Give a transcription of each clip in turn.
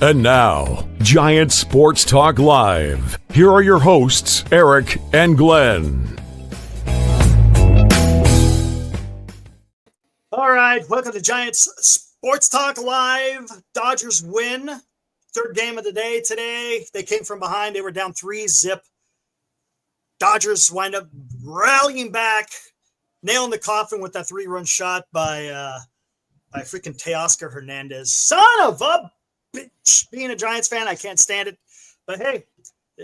And now, Giant Sports Talk Live. Here are your hosts, Eric and Glenn. All right, welcome to Giants Sports Talk Live. Dodgers win. Third game of the day today. They came from behind. They were down 3-0. Dodgers wind up rallying back, nailing the coffin with that 3-run shot by freaking Teoscar Hernandez. Son of a bitch. Being a Giants fan, I can't stand it. But hey,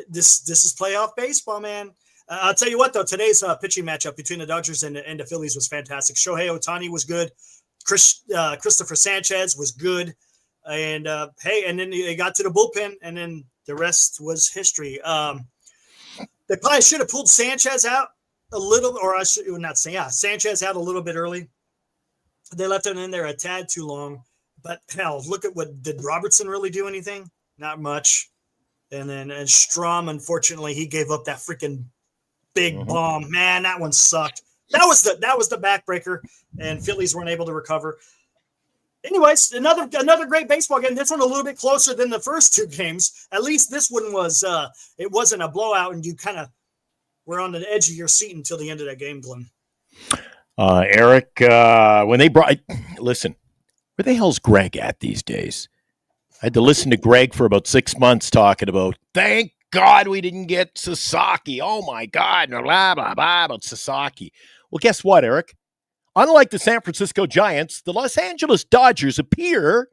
this is playoff baseball, man. I'll tell you what, though, today's pitching matchup between the Dodgers and the Phillies was fantastic. Shohei Ohtani was good. Christopher Sanchez was good. And, and then they got to the bullpen, and then the rest was history. They probably should have pulled Sanchez out a little, or I should not say, Sanchez out a little bit early. They left him in there a tad too long. But, hell, look at did Robertson really do anything? Not much. And Strom, unfortunately, he gave up that freaking big bomb. Man, that one sucked. That was the backbreaker, and Phillies weren't able to recover. Anyways, another great baseball game. This one a little bit closer than the first two games. At least this one was it wasn't a blowout, and you kind of were on the edge of your seat until the end of that game, Glenn. Eric, when they listen, where the hell's Greg at these days? I had to listen to Greg for about 6 months talking about, thank God we didn't get Sasaki. Oh, my God, blah, blah, blah, about Sasaki. Well, guess what, Eric? Unlike the San Francisco Giants, the Los Angeles Dodgers appear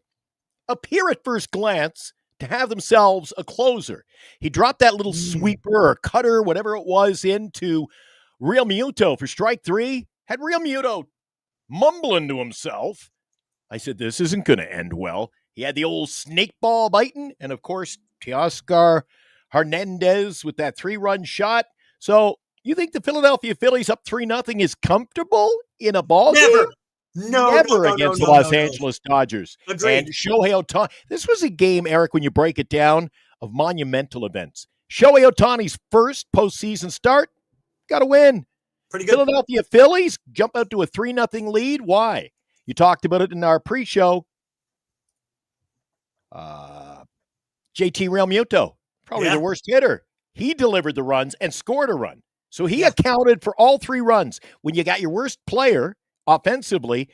at first glance to have themselves a closer. He dropped that little sweeper or cutter, whatever it was, into Real Muto for strike three. Had Real Muto mumbling to himself. I said, this isn't going to end well. He had the old snake ball biting, and of course, Teoscar Hernandez with that 3-run shot. So you think the Philadelphia Phillies up 3-0 is comfortable in a ball game? Never against the Los Angeles Dodgers. Agreed. And Shohei Ohtani. This was a game, Eric, when you break it down, of monumental events. Shohei Ohtani's first postseason start, got to win. Pretty good. Philadelphia Phillies jump out to a 3-0 lead. Why? You talked about it in our pre-show. JT Real Muto, probably the worst hitter. He delivered the runs and scored a run. So he accounted for all 3 runs. When you got your worst player offensively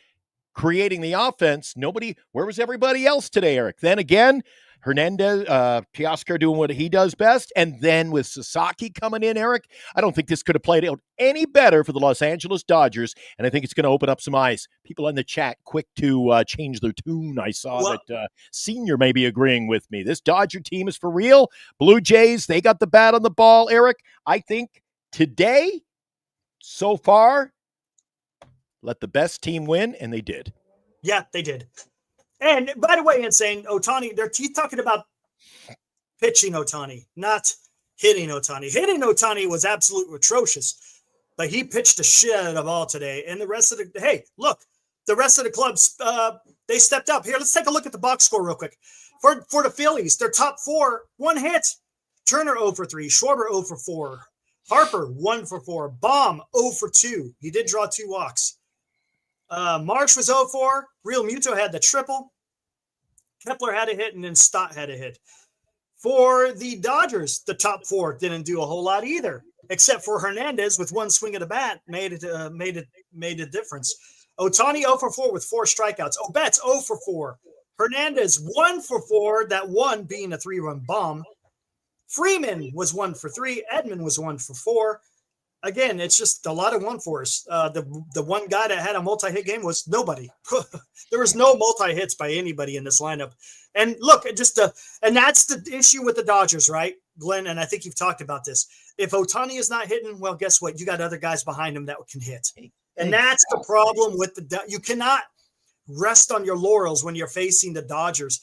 creating the offense, where was everybody else today, Eric? Then again, Hernandez, Teoscar doing what he does best. And then with Sasaki coming in, Eric, I don't think this could have played out any better for the Los Angeles Dodgers. And I think it's going to open up some eyes. People in the chat quick to change their tune. I saw that Senior may be agreeing with me. This Dodger team is for real. Blue Jays, they got the bat on the ball, Eric. I think today, so far, let the best team win, and they did. Yeah, they did. And by the way, in saying Ohtani, he's talking about pitching Ohtani, not hitting Ohtani. Hitting Ohtani was absolutely atrocious, but he pitched the shit out of the ball today. And the rest of the rest of the clubs, they stepped up. Here, let's take a look at the box score real quick. For the Phillies, their top 4, 1 hit. Turner 0 for 3, Schwarber 0 for 4, Harper 1 for 4, Baum 0 for 2. He did draw 2 walks. Marsh was 0 for. Real Muto had the triple. Kepler had a hit, and then Stott had a hit. For the Dodgers, the top 4 didn't do a whole lot either, except for Hernandez with 1 swing of the bat made a difference. Ohtani 0 for 4 with 4 strikeouts. Betts 0 for 4. Hernandez 1 for 4. That one being a 3-run bomb. Freeman was 1 for 3. Edman was 1 for 4. Again, it's just a lot of 1-4s. The one guy that had a multi-hit game was nobody. There was no multi-hits by anybody in this lineup. And look, and that's the issue with the Dodgers, right, Glenn? And I think you've talked about this. If Ohtani is not hitting, well, guess what? You got other guys behind him that can hit. And that's the problem with you cannot rest on your laurels when you're facing the Dodgers.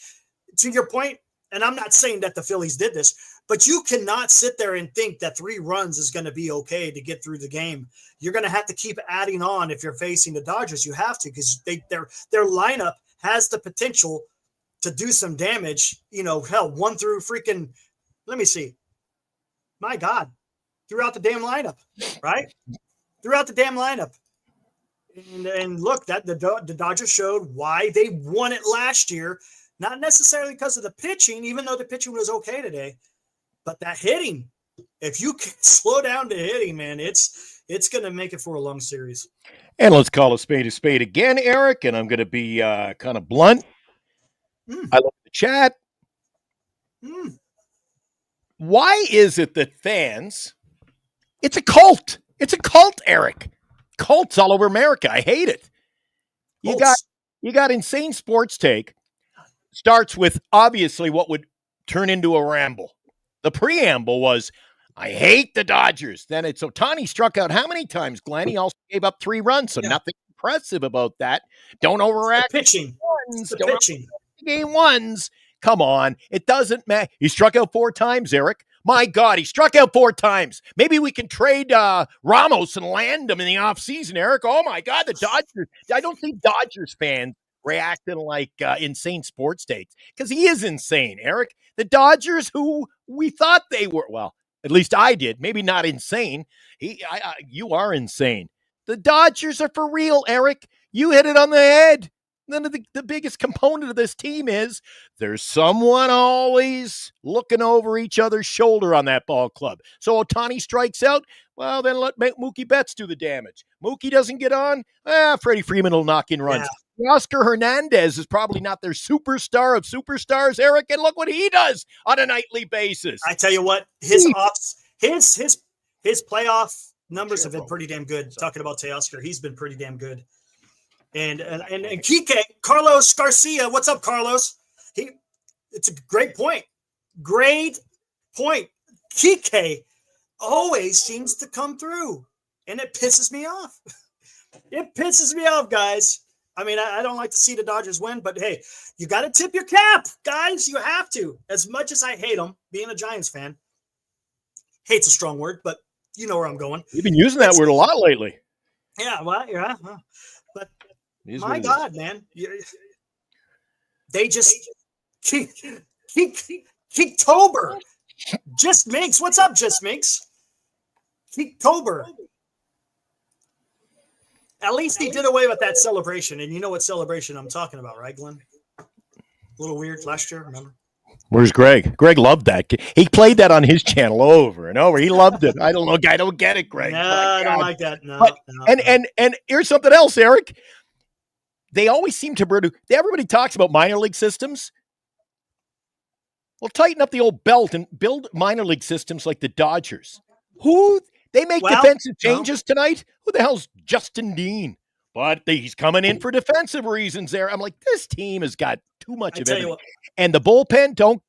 To your point, and I'm not saying that the Phillies did this, but you cannot sit there and think that 3 runs is going to be okay to get through the game. You're going to have to keep adding on if you're facing the Dodgers. You have to, because their lineup has the potential to do some damage. Hell, 1 through freaking, let me see. My God, throughout the damn lineup, right? Throughout the damn lineup. And look, that the Dodgers showed why they won it last year. Not necessarily because of the pitching, even though the pitching was okay today, but that hitting. If you can slow down the hitting, man, it's going to make it for a long series. And let's call a spade again, Eric. And I'm going to be kind of blunt. I look at the chat. Why is it that fans? It's a cult. It's a cult, Eric. Cults all over America. I hate it. You got insane sports take. Starts with obviously what would turn into a ramble. The preamble was, I hate the Dodgers. Then it's Ohtani struck out how many times, Glenn? He also gave up 3 runs, so nothing impressive about that. Don't overreact. Pitching. Pitching. Game ones. Come on. It doesn't matter. He struck out 4 times, Eric. My God, he struck out 4 times. Maybe we can trade Ramos and land him in the offseason, Eric. Oh, my God, the Dodgers. I don't see Dodgers fans reacting like insane sports takes because he is insane, Eric. The Dodgers, who we thought they were, well, at least I did, maybe not insane. You are insane. The Dodgers are for real, Eric. You hit it on the head. None of the biggest component of this team is there's someone always looking over each other's shoulder on that ball club. So Ohtani strikes out. Well, then let Mookie Betts do the damage. Mookie doesn't get on. Freddie Freeman will knock in runs. Yeah. Oscar Hernandez is probably not their superstar of superstars, Eric, and look what he does on a nightly basis. I tell you what, his playoff numbers have been pretty damn good. Talking about Teoscar, he's been pretty damn good. And Kike, Carlos Garcia, what's up, Carlos? It's a great point. Great point. Kike always seems to come through, and it pisses me off. It pisses me off, guys. I mean, I don't like to see the Dodgers win, but hey, you got to tip your cap, guys. You have to. As much as I hate them, being a Giants fan, hate's a strong word, but you know where I'm going. You've been using that word a lot lately. Yeah, well, yeah. But my God, man, they just Keektober. Just Minx. What's up, Just Minx? Keektober. At least he did away with that celebration. And you know what celebration I'm talking about, right, Glenn? A little weird last year, remember? Where's Greg? Greg loved that. He played that on his channel over and over. He loved it. I don't know. I don't get it, Greg. No, I don't like that. No, but, And here's something else, Eric. They always seem to everybody talks about minor league systems. Well, tighten up the old belt and build minor league systems like the Dodgers. They make defensive changes tonight? Who the hell's Justin Dean? But he's coming in for defensive reasons there. I'm like, this team has got too much of everything. And the bullpen, don't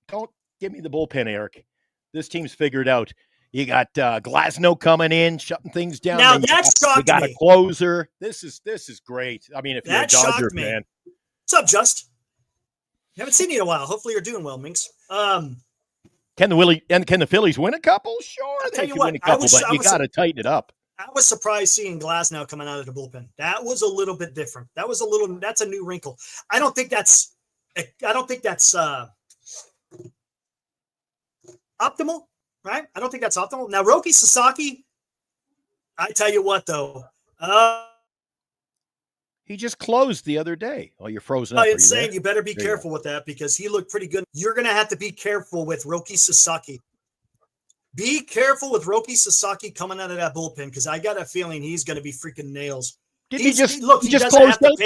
give me the bullpen, Eric. This team's figured out. You got Glasnow coming in, shutting things down. Now that shocked me. We got a closer. This is great. I mean, if you're a Dodger fan. What's up, Just? Haven't seen you in a while. Hopefully you're doing well, Minx. Can the Phillies win a couple? Sure, they can win a couple, but you got to tighten it up. I was surprised seeing Glasnow coming out of the bullpen. That was a little bit different. That's a new wrinkle. I don't think that's optimal, right? I don't think that's optimal. Now, Roki Sasaki, I tell you what, though. He just closed the other day. Oh, you're frozen up. It's saying you better be careful with that because he looked pretty good. You're going to have to be careful with Roki Sasaki. Be careful with Roki Sasaki coming out of that bullpen because I got a feeling he's going to be freaking nails. He just closed out.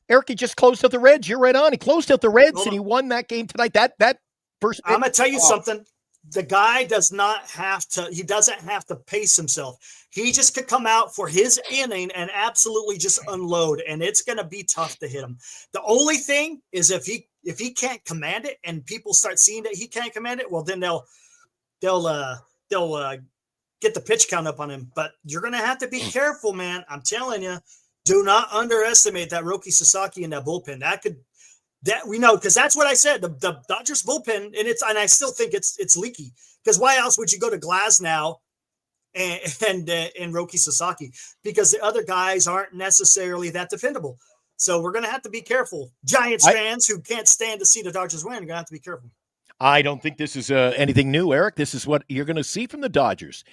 Eric, he just closed out the Reds. You're right on. He closed out the Reds and he won that game tonight. That first. I'm going to tell you something. The guy doesn't have to pace himself. He just could come out for his inning and absolutely just unload, and it's going to be tough to hit him. The only thing is if he can't command it and people start seeing that he can't command it, well, then they'll get the pitch count up on him. But you're going to have to be careful, man. I'm telling you, do not underestimate that Roki Sasaki in that bullpen. That we know, because that's what I said. The Dodgers bullpen, and I still think it's leaky. Because why else would you go to Glasnow and Roki Sasaki? Because the other guys aren't necessarily that defendable. So we're going to have to be careful. Giants fans who can't stand to see the Dodgers win, you're going to have to be careful. I don't think this is anything new, Eric. This is what you're going to see from the Dodgers.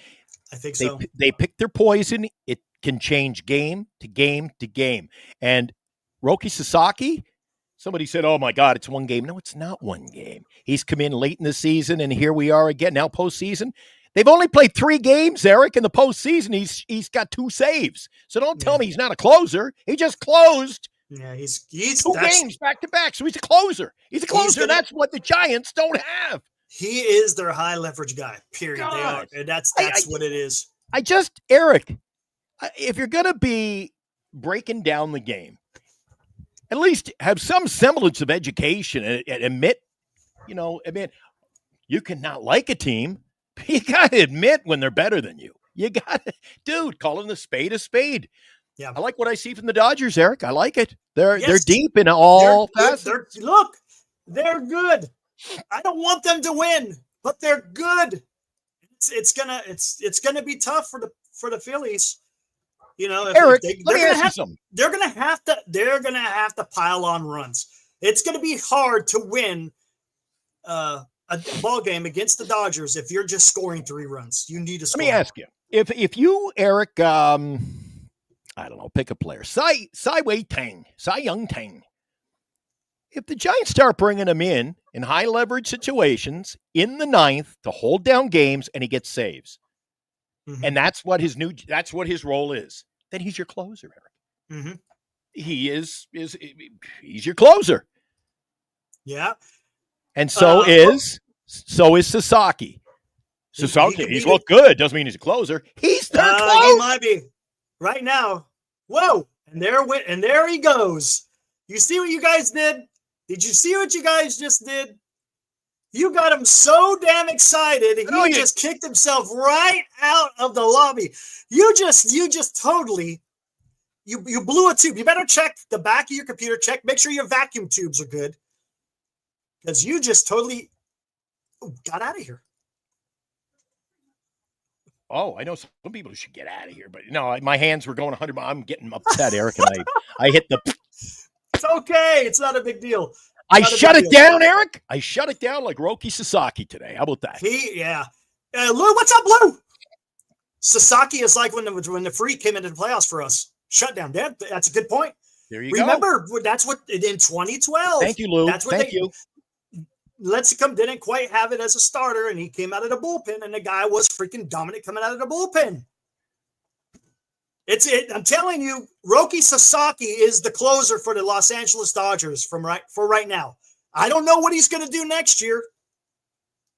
I think so. They pick their poison. It can change game to game to game. And Roki Sasaki, Somebody said, oh, my God, it's one game. No, it's not one game. He's come in late in the season, and here we are again. Now, postseason, they've only played 3 games, Eric, in the postseason. He's got 2 saves. So don't tell me he's not a closer. He just closed. Yeah, he's 2 games back to back. So he's a closer. He's a closer. That's what the Giants don't have. He is their high leverage guy, period. God. They are. And that's what it is. Eric, if you're going to be breaking down the game, at least have some semblance of education and admit, you can not like a team. You got to admit when they're better than you. You got to, dude, calling a spade a spade. Yeah. I like what I see from the Dodgers, Eric. I like it. They're deep in all facets. Look, they're good. I don't want them to win, but they're good. It's gonna be tough for the Phillies. Eric, let me ask you something. They're gonna have to pile on runs. It's gonna be hard to win a ball game against the Dodgers if you're just scoring 3 runs. You need to score. Let me ask you, if you, Eric, I don't know, pick a player, Cy Young Tang. If the Giants start bringing him in high leverage situations in the 9th to hold down games and he gets saves, and that's what his role is, then he's your closer, Eric. Mm-hmm. He's your closer. Yeah. And so is Sasaki. He's looked good. Doesn't mean he's a closer. He's their closer. He might be right now. Whoa! And there he goes. You see what you guys did? Did you see what you guys just did? You got him so damn excited, he just kicked himself right out of the lobby. You just totally you blew a tube. You better check the back of your computer. Make sure your vacuum tubes are good, because you just totally got out of here. Oh, I know some people should get out of here, but no, my hands were going 100 miles. I'm getting upset, Eric, and I hit the. It's okay. It's not a big deal. I shut it down, Eric. I shut it down like Roki Sasaki today. How about that? Lou, what's up, Lou? Sasaki is like when the Freak came into the playoffs for us. Shut down. That's a good point. There you go. Remember, that's what in 2012. Thank you, Lou. Thank you. Lincecum didn't quite have it as a starter, and he came out of the bullpen, and the guy was freaking dominant coming out of the bullpen. I'm telling you, Roki Sasaki is the closer for the Los Angeles Dodgers for right now. I don't know what he's going to do next year,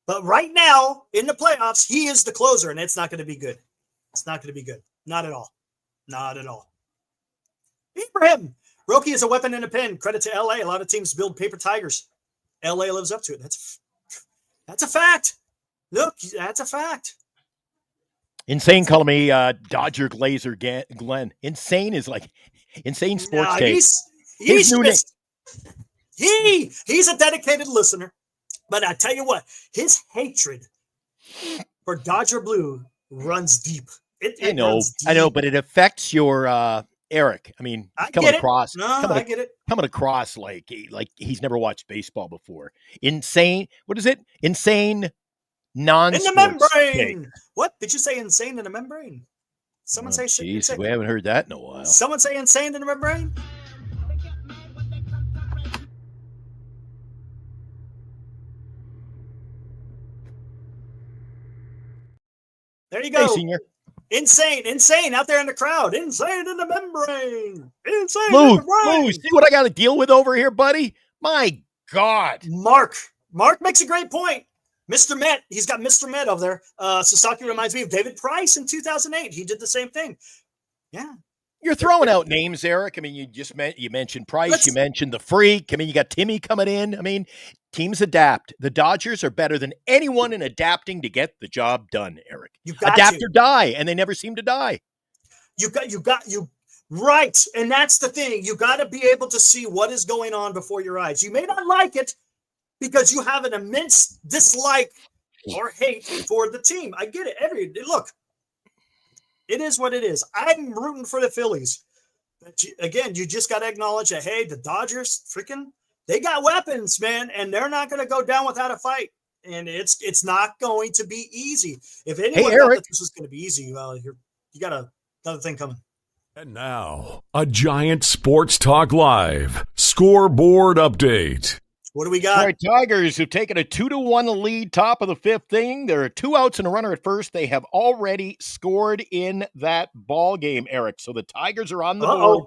but right now in the playoffs, he is the closer, and it's not going to be good. It's not going to be good. Not at all. Not at all. Abraham, Roki is a weapon in a pen. Credit to LA. A lot of teams build paper tigers. LA lives up to it. That's a fact. Look, that's a fact. Insane calling me Dodger Glazer Glenn. Insane is like insane sports take. He's a dedicated listener. But I tell you what, his hatred for Dodger Blue runs deep. I know, but it affects your Eric. I mean, I get it. Coming across like he's never watched baseball before. Insane. What is it? Insane. In the membrane. Take. What did you say? Insane in the membrane? Someone say shit. Geez, we haven't heard that in a while. Someone say insane in the membrane. There you go. Hey, senior. Insane out there in the crowd. Insane in the membrane. Insane Lou, in the membrane. Lou, see what I got to deal with over here, buddy? My God. Mark makes a great point. Mr. Met, he's got Mr. Met over there. Sasaki reminds me of David Price in 2008. He did the same thing. Yeah. You're throwing out names, Eric. I mean, you mentioned Price. You mentioned the Freak. I mean, you got Timmy coming in. I mean, teams adapt. The Dodgers are better than anyone in adapting to get the job done, Eric. Adapt or die, and they never seem to die. You right. And that's the thing. You got to be able to see what is going on before your eyes. You may not like it because you have an immense dislike or hate for the team. I get it. Look, it is what it is. I'm rooting for the Phillies. But you just got to acknowledge that, hey, the Dodgers, they got weapons, man, and they're not going to go down without a fight. And it's not going to be easy. If anyone thought that this was going to be easy, well, you got another thing coming. And now, a Giant Sports Talk Live. scoreboard update. What do we All got? right, Tigers have taken a 2-1 lead, top of the fifth inning. There are 2 outs and a runner at first. They have already scored in that ball game, Eric. So the Tigers are on the board.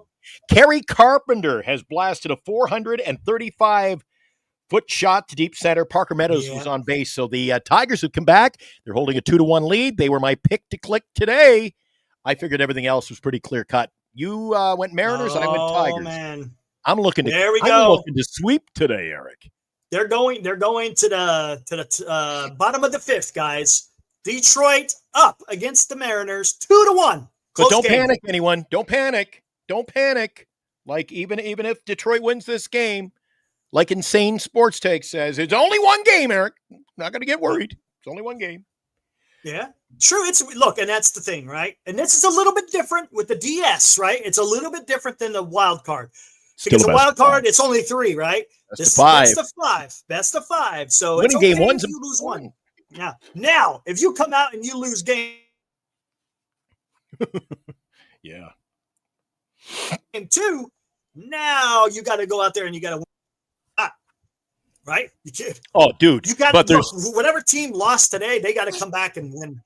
Kerry Carpenter has blasted a 435-foot shot to deep center. Parker Meadows was on base. So the Tigers have come back. They're holding a 2-1 lead. They were my pick to click today. I figured everything else was pretty clear cut. You went Mariners, and I went Tigers. Oh, man. I'm looking to sweep today, Eric. They're going to the bottom of the fifth, guys. Detroit up against the Mariners, 2-1. But don't panic, anyone. Don't panic. Don't panic. Like even if Detroit wins this game, like Insane Sports Take says, it's only one game, Eric. Not going to get worried. It's only one game. Yeah, true. And that's the thing, right? And this is a little bit different with the DS, right? It's a little bit different than the wild card. Because a wild card, it's only 3, right? Best of 5. Best of 5. So winning it's okay game one's if you lose one. Yeah. Now, if you come out and you lose game, yeah. Game 2, now you got to go out there and you got to win. Right? You can't. Oh, dude. You got to whatever team lost today, they got to come back and win.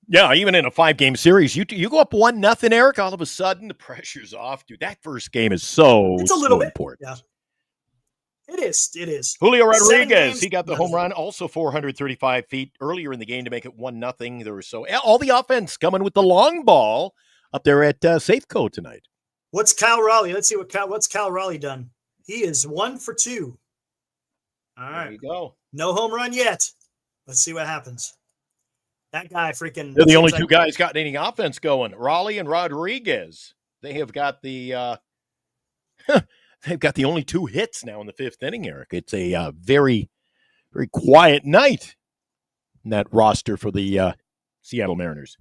Yeah, even in a 5-game series, you go up 1-0, Eric. All of a sudden, the pressure's off, dude. That first game is it's a little bit important. Yeah, it is. Julio Rodriguez, he got the home run, also 435 feet earlier in the game to make it 1-0. There was all the offense coming with the long ball up there at Safeco tonight. What's Cal Raleigh? Let's see what's Cal Raleigh done. He is 1 for 2. All right, there you go. No home run yet. Let's see what happens. That guy freaking. They're the only 2 guys got any offense going. Raleigh and Rodriguez. They have got the they've got the only 2 hits now in the 5th inning, Eric. It's a very, very quiet night in that roster for the Seattle Mariners.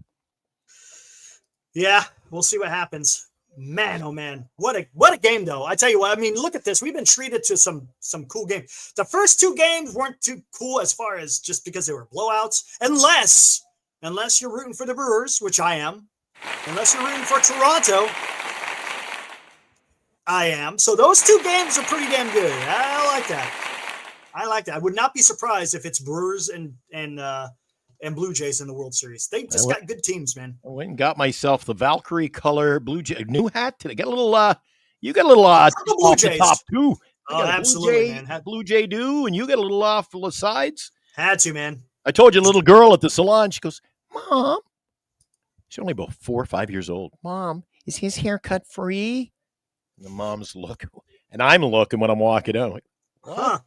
Yeah, we'll see what happens. Man, oh man, what a game though! I tell you what, I mean, look at this. We've been treated to some cool games. The first 2 games weren't too cool as far as just because they were blowouts, unless you're rooting for the Brewers, which I am. Unless you're rooting for Toronto, I am. So those 2 games are pretty damn good. I like that. I would not be surprised if it's Brewers and Blue Jays in the World Series. They just got good teams, man. I went and got myself the Valkyrie color Blue Jay new hat today. Got a little you got a little off the top too. Oh, absolutely, man. Blue Jay do, and you got a little off the sides. Had to, man. I told you, a little girl at the salon, she goes, Mom. She's only about 4 or 5 years old. Mom, is his haircut free? And the mom's looking, and I'm looking when I'm walking out. I'm like, what? Huh.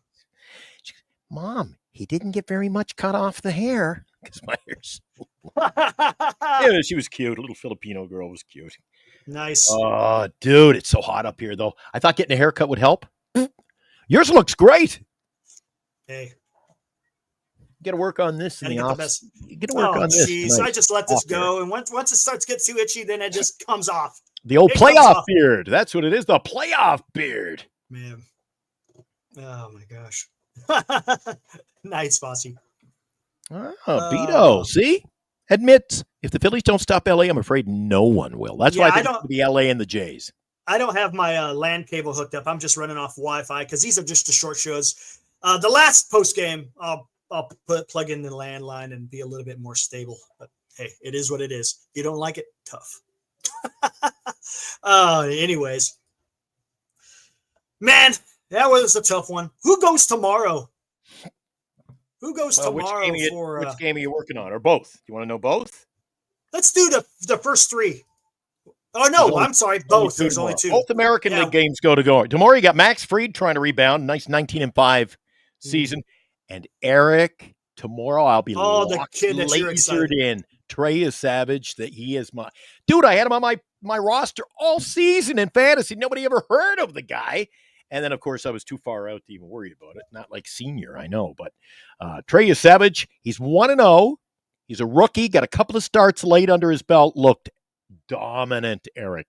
She goes, Mom, he didn't get very much cut off the hair. Because my hair's yeah, she was cute. A little Filipino girl was cute. Nice. Oh, dude, it's so hot up here, though. I thought getting a haircut would help. Yours looks great. Hey. You got to work on this in the office. You got to work on this. Jeez, I just let this go. And once it starts to get too itchy, then it just comes off. The old playoff beard. That's what it is. The playoff beard. Man. Oh, my gosh. Nice, Fossey. Oh, Beto. See? Admits, if the Phillies don't stop LA, I'm afraid no one will. That's why I think the LA and the Jays. I don't have my LAN cable hooked up. I'm just running off Wi-Fi because these are just the short shows. The last post game, I'll plug in the landline and be a little bit more stable. But hey, it is what it is. You don't like it? Tough. Anyways, man, that was a tough one. Who goes tomorrow? Who goes tomorrow which game are you working on? Or both? You want to know both? Let's do the first 3. Oh, no, I'm sorry. Both. There's only 2. Both American League games go. Tomorrow you got Max Fried trying to rebound. Nice 19-5 season. And Eric, tomorrow I'll be the kid that you're excited in. Trey is savage. That he is my dude. I had him on my roster all season in fantasy. Nobody ever heard of the guy. And then, of course, I was too far out to even worry about it. Not like senior, I know. But Trey is savage. He's 1-0. He's a rookie. Got a couple of starts late under his belt. Looked dominant, Eric.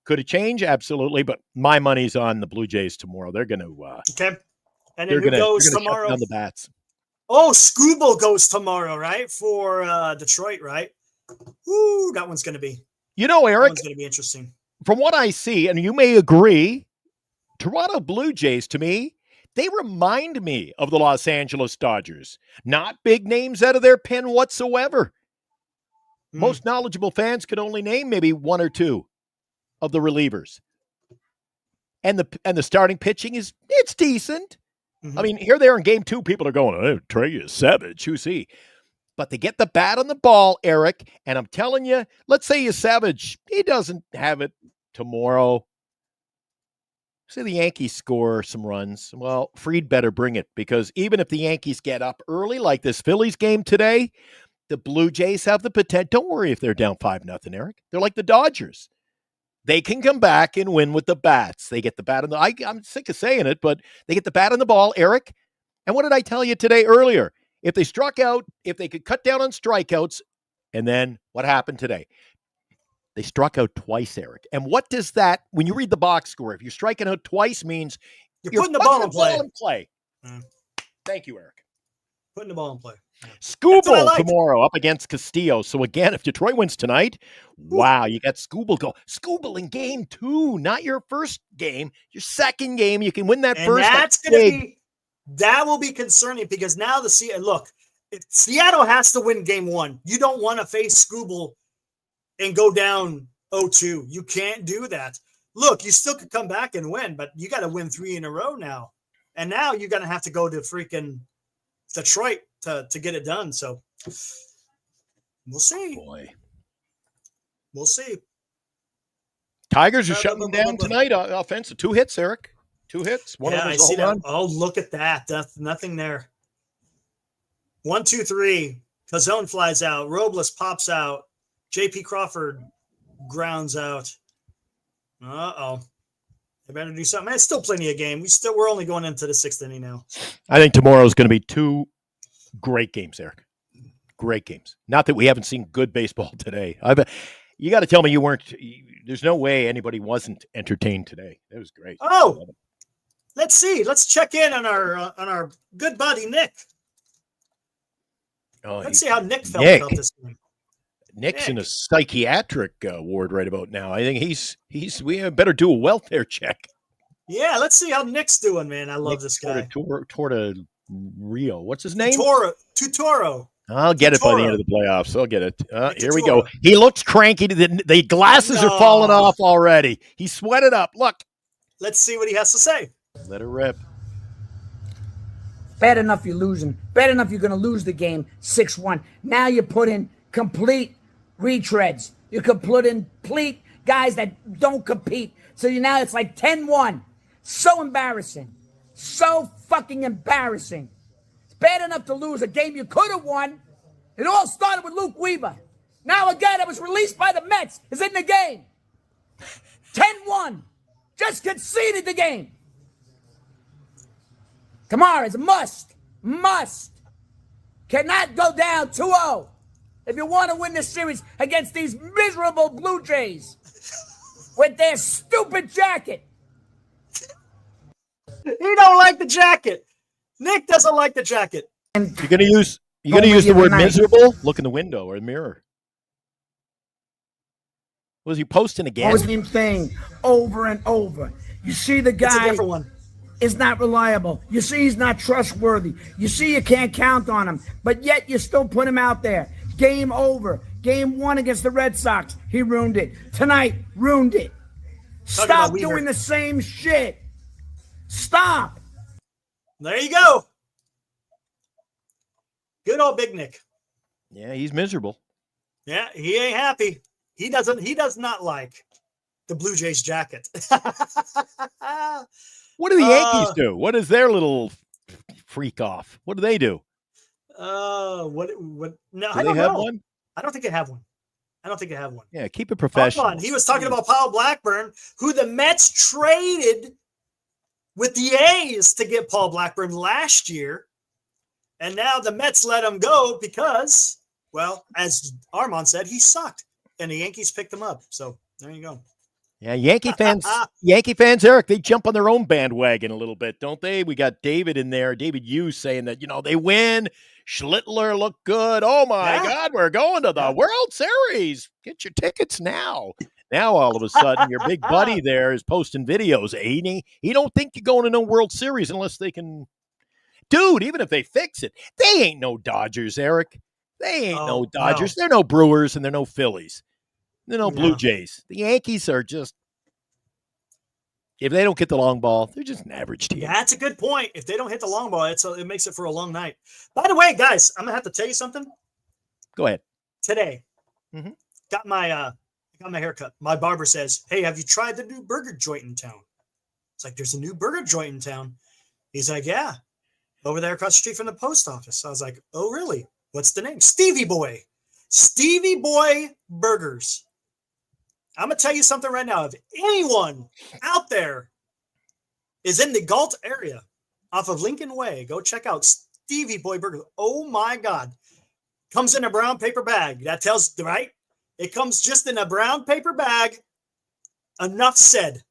Could it change? Absolutely. But my money's on the Blue Jays tomorrow. They're going to okay. And then who goes tomorrow? On the bats. Oh, Scooble goes tomorrow, right? For Detroit, right? Ooh, that one's going to be. You know, Eric. That one's going to be interesting. From what I see, and you may agree, Toronto Blue Jays, to me, they remind me of the Los Angeles Dodgers. Not big names out of their pen whatsoever. Most knowledgeable fans could only name maybe one or two of the relievers. And the starting pitching it's decent. I mean, here they are in game 2. People are going, oh, Trey is savage. Who's he? But they get the bat on the ball, Eric. And I'm telling you, let's say he's savage. He doesn't have it tomorrow. Say the Yankees score some runs. Well, Fried better bring it, because even if the Yankees get up early, like this Phillies game today, the Blue Jays have the potential. Don't worry if they're down 5-0, Eric. They're like the Dodgers. They can come back and win with the bats. They get the bat on the. I'm sick of saying it, but they get the bat on the ball, Eric. And what did I tell you today earlier? If they struck out, if they could cut down on strikeouts, and then what happened today? They struck out twice, Eric. And what does that, when you read the box score, if you're striking out twice, means you're putting the ball in play. Thank you, Eric. Putting the ball in play. Skubal tomorrow up against Castillo. So again, if Detroit wins tonight, wow, you got Skubal in game 2, not your first game, your second game. You can win that first. That's going to be, that will be concerning, because now Seattle has to win game 1. You don't want to face Skubal and go down 0-2. You can't do that. Look, you still could come back and win, but you got to win 3 in a row now. And now you're going to have to go to freaking Detroit to get it done. So we'll see. Boy. We'll see. Tigers are shutting them down tonight. Offensive. 2 hits, Eric. 2 hits. One of them I see that. Oh, look at that. That's nothing there. 1, 2, 3. Cazone flies out. Robles pops out. J.P. Crawford grounds out. Uh-oh. They better do something. It's still plenty of game. We're only going into the 6th inning now. I think tomorrow's going to be 2 great games, Eric. Great games. Not that we haven't seen good baseball today. You got to tell me you weren't. There's no way anybody wasn't entertained today. It was great. Oh, let's see. Let's check in on our good buddy Nick. Let's see how Nick felt about this game. Nick's in a psychiatric ward right about now. I think we better do a welfare check. Yeah, let's see how Nick's doing, man. I love this guy. Torta Rio. What's his name? Tutoro. I'll get it by the end of the playoffs. I'll get it. Here we go. He looks cranky. The glasses are falling off already. He sweated up. Look. Let's see what he has to say. Let it rip. Bad enough you're losing. Bad enough you're going to lose the game 6-1. Now you put in complete retreads. You could put in complete guys that don't compete. So now it's like 10-1. So embarrassing. So fucking embarrassing. It's bad enough to lose a game you could have won. It all started with Luke Weaver. Now a guy that was released by the Mets is in the game. 10-1. Just conceded the game. Tomorrow is a must. Must. Cannot go down 2-0 if you want to win this series against these miserable Blue Jays with their stupid jacket. He don't like the jacket. Nick doesn't like the jacket. You're gonna use the word miserable? Look in the window or the mirror. Was he posting again? The same thing over and over. You see the guy. It's a different one. Is not reliable. You see he's not trustworthy. You see you can't count on him, but yet you still put him out there. Game over. Game 1 against the Red Sox. He ruined it. Tonight, ruined it. Stop doing the same shit. Stop. There you go. Good old Big Nick. Yeah, he's miserable. Yeah, he ain't happy. He does not like the Blue Jays jacket. What do the Yankees do? What is their little freak off? What do they do? What? No, do I don't they have know. one? I don't think they have one. Yeah, keep it professional. Hold on. He was talking about Paul Blackburn, who the Mets traded with the A's to get Paul Blackburn last year. And now the Mets let him go because, well, as Armand said, he sucked. And the Yankees picked him up. So there you go. Yeah, Yankee fans, Eric, they jump on their own bandwagon a little bit, don't they? We got David in there, David Hughes saying that, they win. Schlittler looked good. Oh, my God, we're going to the World Series. Get your tickets now. Now all of a sudden, your big buddy there is posting videos. He don't think you're going to no World Series unless they can. Dude, even if they fix it, they ain't no Dodgers, Eric. They ain't no Dodgers. No. They're no Brewers and they're no Phillies. They're no Blue Jays. The Yankees are just, if they don't get the long ball, they're just an average team. That's a good point. If they don't hit the long ball, it makes it for a long night. By the way, guys, I'm going to have to tell you something. Go ahead. Today, got my haircut. My barber says, "Hey, have you tried the new burger joint in town?" It's like, there's a new burger joint in town. He's like, "Yeah, over there across the street from the post office." I was like, "Oh, really? What's the name?" Stevie Boy. Stevie Boy Burgers. I'm going to tell you something right now. If anyone out there is in the Galt area off of Lincoln Way, go check out Stevie Boy Burgers. Oh, my God. Comes in a brown paper bag. That tells, right? It comes just in a brown paper bag. Enough said.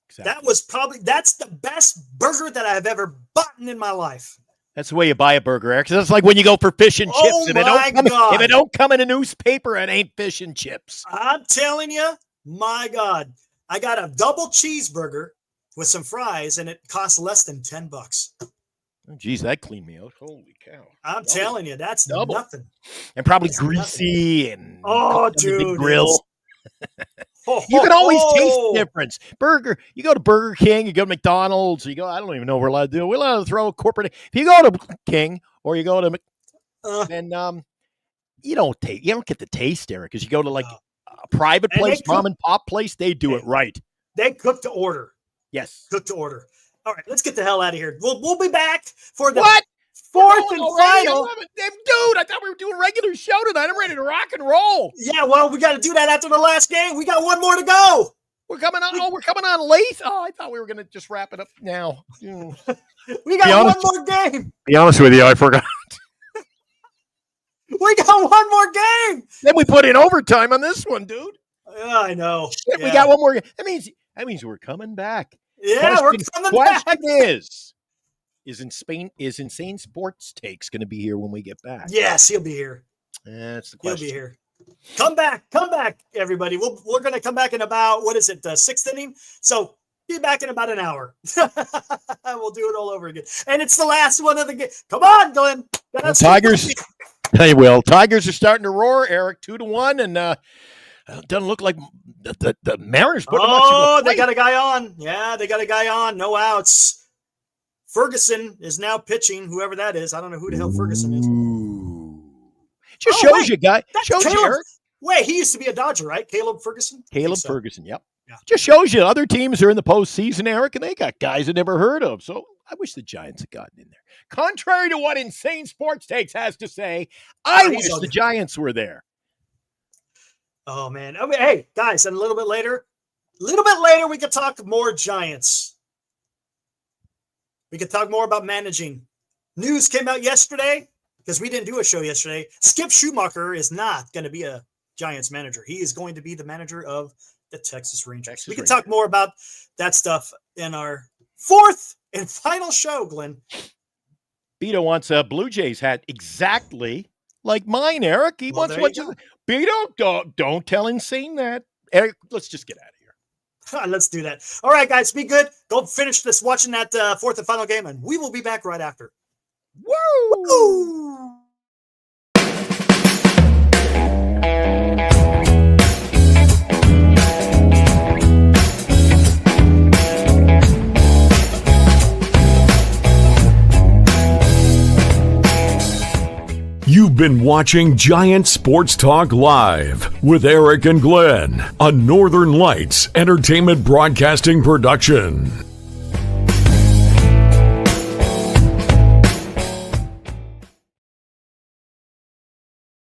Exactly. That's the best burger that I've ever bought in my life. That's the way you buy a burger, Eric. That's like when you go for fish and chips. If it don't come in a newspaper, it ain't fish and chips. I'm telling you, my God. I got a double cheeseburger with some fries, and it costs less than $10. Oh, geez, that cleaned me out. Holy cow. I'm telling you, that's nothing. And probably greasy and dude, grill. You can always taste the difference. Burger, you go to Burger King, you go to McDonald's, you go, I don't even know what we're allowed to do. We're allowed to throw a corporate. If you go to King or you go to and you don't get the taste, Eric, because you go to like a private place, mom and pop place, they do it right. They cook to order. Yes. Cook to order. All right, let's get the hell out of here. We'll be back for the fourth and final. Dude, I thought we were doing a regular show tonight. I'm ready to rock and roll. Yeah, well, we got to do that after the last game. We got one more to go. We're coming on late. Oh, I thought we were going to just wrap it up now. We got one more game. Be honest with you, I forgot. We got one more game. Then we put in overtime on this one, dude. Yeah, I know. Shit, we got one more game. That means we're coming back. Yeah, we're coming back. Question is Insane Sports Takes going to be here when we get back? Yes, he'll be here. That's the question. He'll be here. Come back, everybody. We're going to come back in about, what is it, the sixth inning? So be back in about an hour. We'll do it all over again. And it's the last one of the game. Come on, Glenn. Tigers. They will. Tigers are starting to roar, Eric, 2-1, and it doesn't look like the Mariners put they got a guy on. Yeah, they got a guy on. No outs. Ferguson is now pitching, whoever that is. I don't know who the hell Ferguson is. Just shows you, guy. Shows you, Eric. Wait, he used to be a Dodger, right? Caleb Ferguson? Ferguson, yep. Yeah. Just shows you other teams are in the postseason, Eric, and they got guys I never heard of. So I wish the Giants had gotten in there. Contrary to what Insane Sports Takes has to say, I wish the Giants were there. Oh, man. I mean, hey, guys, and a little bit later, we could talk more Giants. We could talk more about managing. News came out yesterday, because we didn't do a show yesterday. Skip Schumacher is not going to be a Giants manager. He is going to be the manager of the Texas Rangers. We can talk more about that stuff in our fourth and final show, Glenn. Beto wants a Blue Jays hat exactly like mine, Eric. He wants what you... Beto, don't tell Insane that. Eric, let's just get out of here. Let's do that. All right, guys, be good. Go finish watching that fourth and final game, and we will be back right after. Woo! Woo! You've been watching Giant Sports Talk Live with Eric and Glenn, a Northern Lights Entertainment Broadcasting production.